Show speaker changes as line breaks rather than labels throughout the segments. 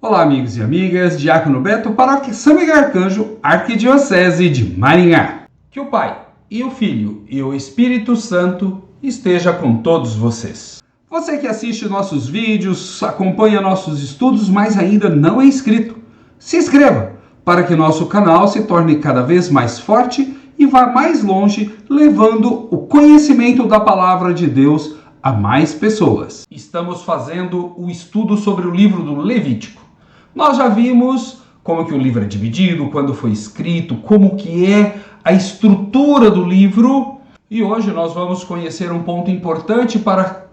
Olá, amigos e amigas, Diácono Beto, Paróquia São Miguel Arcanjo, Arquidiocese de Maringá. Que o Pai, e o Filho, e o Espírito Santo esteja com todos vocês. Você que assiste nossos vídeos, acompanha nossos estudos, mas ainda não é inscrito, se inscreva para que nosso canal se torne cada vez mais forte e vá mais longe, levando o conhecimento da Palavra de Deus a mais pessoas. Estamos fazendo o estudo sobre o livro do Levítico. Nós já vimos como que o livro é dividido, quando foi escrito, como que é a estrutura do livro, e hoje nós vamos conhecer um ponto importante para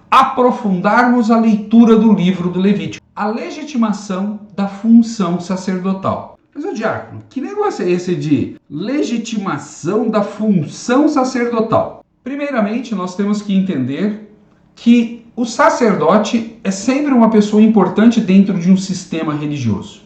aprofundarmos a leitura do livro do Levítico: a legitimação da função sacerdotal. Mas, ô diácono, que negócio é esse de legitimação da função sacerdotal? Primeiramente, nós temos que entender que o sacerdote é sempre uma pessoa importante dentro de um sistema religioso.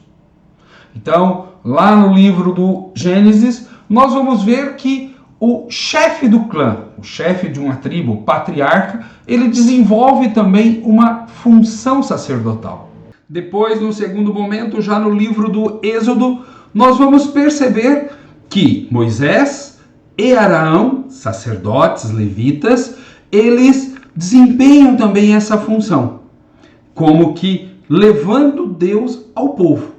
Então, lá no livro do Gênesis, nós vamos ver que o chefe do clã, o chefe de uma tribo, o patriarca, ele desenvolve também uma função sacerdotal. Depois, no segundo momento, já no livro do Êxodo, nós vamos perceber que Moisés e Arão, sacerdotes, levitas, eles desempenham também essa função, como que levando Deus ao povo.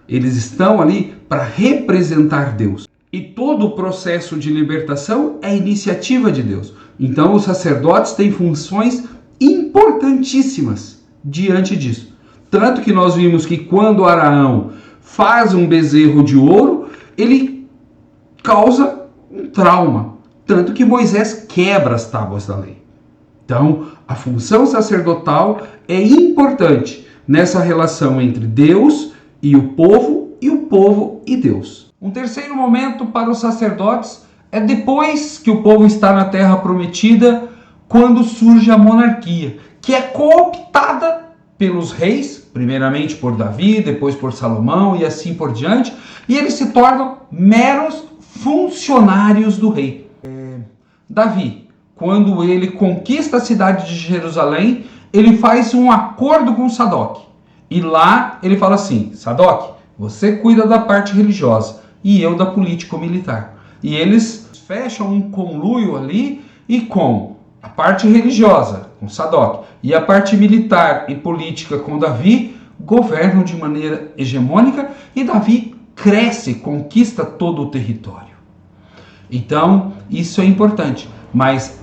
Eles estão ali para representar Deus. E todo o processo de libertação é iniciativa de Deus. Então os sacerdotes têm funções importantíssimas diante disso. Tanto que nós vimos que quando Arão faz um bezerro de ouro, ele causa um trauma. Tanto que Moisés quebra as tábuas da lei. Então, a função sacerdotal é importante nessa relação entre Deus e o povo e Deus. Um terceiro momento para os sacerdotes é depois que o povo está na terra prometida, quando surge a monarquia, que é cooptada pelos reis, primeiramente por Davi, depois por Salomão e assim por diante, e eles se tornam meros funcionários do rei. Davi, quando ele conquista a cidade de Jerusalém, ele faz um acordo com Sadoc. E lá ele fala assim: Sadoc, você cuida da parte religiosa e eu da político-militar. E eles fecham um conluio ali, e com a parte religiosa, com Sadoc, e a parte militar e política com Davi, governam de maneira hegemônica, e Davi cresce, conquista todo o território. Então, isso é importante. Mas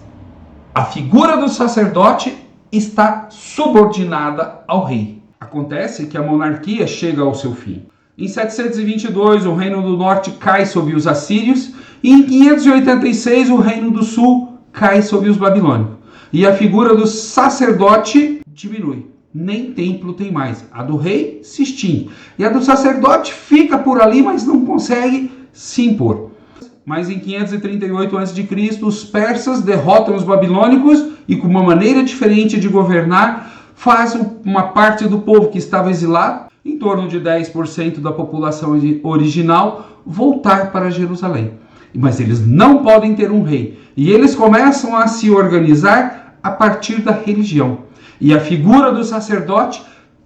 a figura do sacerdote está subordinada ao rei. Acontece que a monarquia chega ao seu fim. Em 722, o reino do norte cai sob os assírios, e em 586, o reino do sul cai sob os babilônicos. E a figura do sacerdote diminui. Nem templo tem mais. A do rei se extingue. E a do sacerdote fica por ali, mas não consegue se impor. Mas em 538 a.C., os persas derrotam os babilônicos e, com uma maneira diferente de governar, fazem uma parte do povo que estava exilado, em torno de 10% da população original, voltar para Jerusalém. Mas eles não podem ter um rei. E eles começam a se organizar a partir da religião. E a figura do sacerdote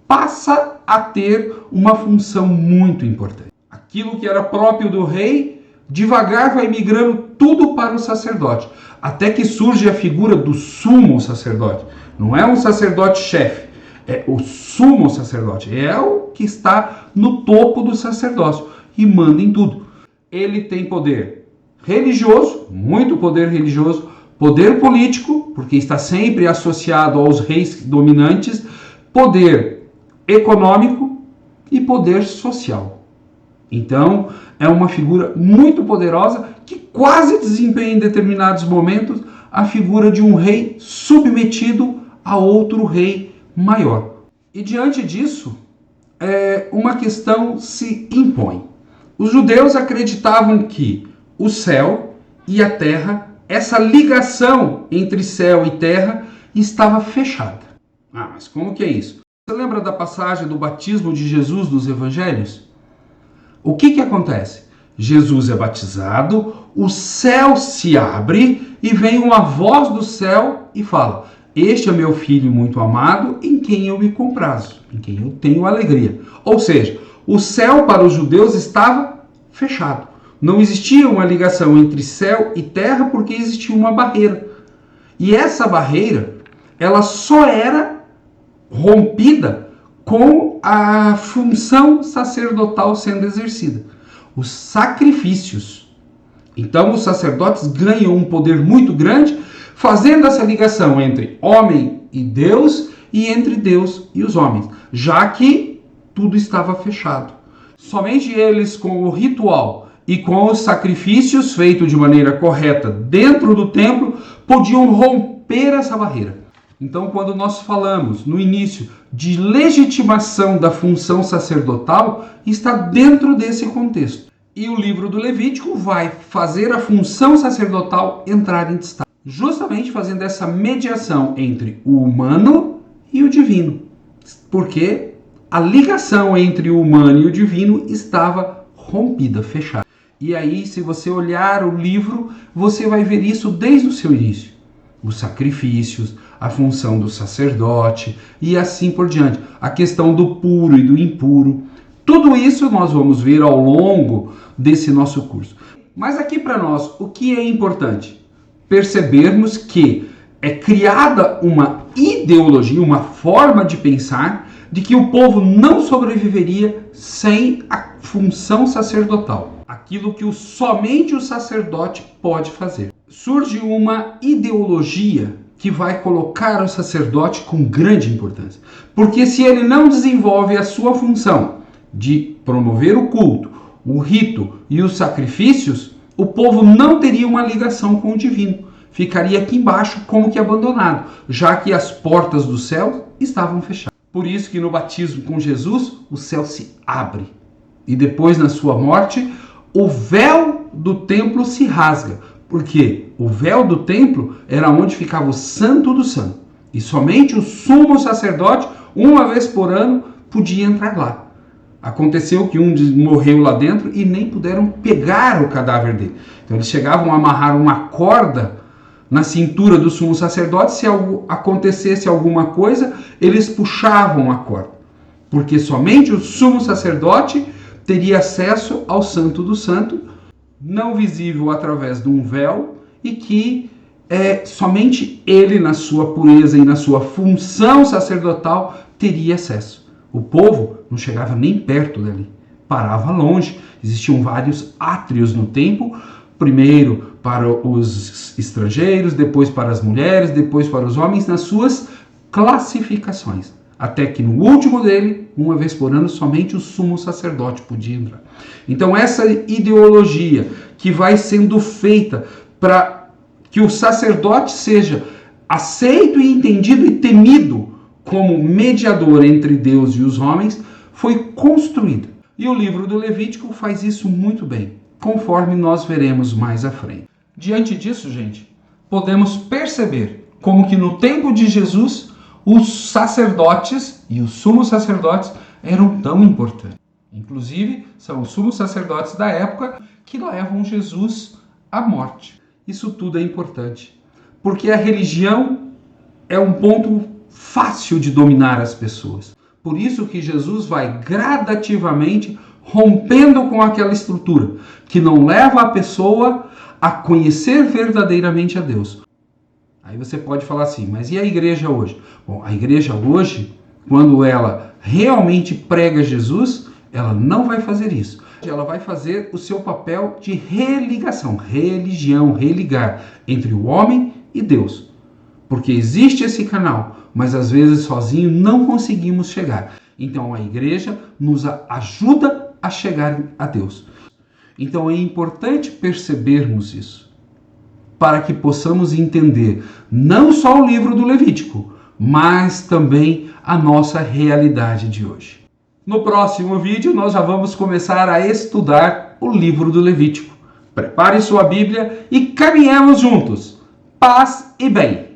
passa a ter uma função muito importante. Aquilo que era próprio do rei, devagar vai migrando tudo para o sacerdote, até que surge a figura do sumo sacerdote. Não é um sacerdote-chefe, é o sumo sacerdote, é o que está no topo do sacerdócio e manda em tudo. Ele tem poder religioso, muito poder religioso, poder político, porque está sempre associado aos reis dominantes, poder econômico e poder social. Então, é uma figura muito poderosa que quase desempenha em determinados momentos a figura de um rei submetido a outro rei maior. E diante disso, uma questão se impõe. Os judeus acreditavam que o céu e a terra, essa ligação entre céu e terra, estava fechada. Ah, mas como que é isso? Você lembra da passagem do batismo de Jesus nos evangelhos? O que acontece? Jesus é batizado, o céu se abre e vem uma voz do céu e fala: Este é meu filho muito amado, em quem eu me comprazo, em quem eu tenho alegria. Ou seja, o céu para os judeus estava fechado. Não existia uma ligação entre céu e terra porque existia uma barreira. E essa barreira, ela só era rompida com a função sacerdotal sendo exercida. Os sacrifícios. Então os sacerdotes ganham um poder muito grande, fazendo essa ligação entre homem e Deus e entre Deus e os homens, já que tudo estava fechado. Somente eles, com o ritual e com os sacrifícios feitos de maneira correta dentro do templo, podiam romper essa barreira. Então, quando nós falamos no início de legitimação da função sacerdotal, está dentro desse contexto. E o livro do Levítico vai fazer a função sacerdotal entrar em destaque, justamente fazendo essa mediação entre o humano e o divino, porque a ligação entre o humano e o divino estava rompida, fechada. E aí, se você olhar o livro, você vai ver isso desde o seu início. Os sacrifícios, a função do sacerdote e assim por diante. A questão do puro e do impuro. Tudo isso nós vamos ver ao longo desse nosso curso. Mas aqui para nós, o que é importante? Percebermos que é criada uma ideologia, uma forma de pensar de que o povo não sobreviveria sem a função sacerdotal. Aquilo que somente o sacerdote pode fazer. Surge uma ideologia que vai colocar o sacerdote com grande importância. Porque se ele não desenvolve a sua função de promover o culto, o rito e os sacrifícios, o povo não teria uma ligação com o divino. Ficaria aqui embaixo como que abandonado, já que as portas do céu estavam fechadas. Por isso que no batismo com Jesus, o céu se abre. E depois, na sua morte, o véu do templo se rasga. Porque o véu do templo era onde ficava o Santo do Santo. E somente o sumo sacerdote, uma vez por ano, podia entrar lá. Aconteceu que um morreu lá dentro e nem puderam pegar o cadáver dele. Então eles chegavam a amarrar uma corda na cintura do sumo sacerdote. Se acontecesse alguma coisa, eles puxavam a corda. Porque somente o sumo sacerdote teria acesso ao Santo do Santo, não visível através de um véu, e que somente ele, na sua pureza e na sua função sacerdotal, teria acesso. O povo não chegava nem perto dali, parava longe. Existiam vários átrios no templo, primeiro para os estrangeiros, depois para as mulheres, depois para os homens, nas suas classificações. Até que no último dele, uma vez por ano, somente o sumo sacerdote podia entrar. Então essa ideologia que vai sendo feita para que o sacerdote seja aceito e entendido e temido como mediador entre Deus e os homens, foi construída. E o livro do Levítico faz isso muito bem, conforme nós veremos mais à frente. Diante disso, gente, podemos perceber como que no tempo de Jesus, os sacerdotes e os sumos sacerdotes eram tão importantes. Inclusive, são os sumos sacerdotes da época que levam Jesus à morte. Isso tudo é importante, porque a religião é um ponto fácil de dominar as pessoas. Por isso que Jesus vai gradativamente rompendo com aquela estrutura que não leva a pessoa a conhecer verdadeiramente a Deus. Aí você pode falar assim, mas e a igreja hoje? Bom, a igreja hoje, quando ela realmente prega Jesus, ela não vai fazer isso. Ela vai fazer o seu papel de religação, religião, religar entre o homem e Deus. Porque existe esse canal, mas às vezes sozinho não conseguimos chegar. Então a igreja nos ajuda a chegar a Deus. Então é importante percebermos isso, para que possamos entender não só o livro do Levítico, mas também a nossa realidade de hoje. No próximo vídeo nós já vamos começar a estudar o livro do Levítico. Prepare sua Bíblia e caminhemos juntos. Paz e bem!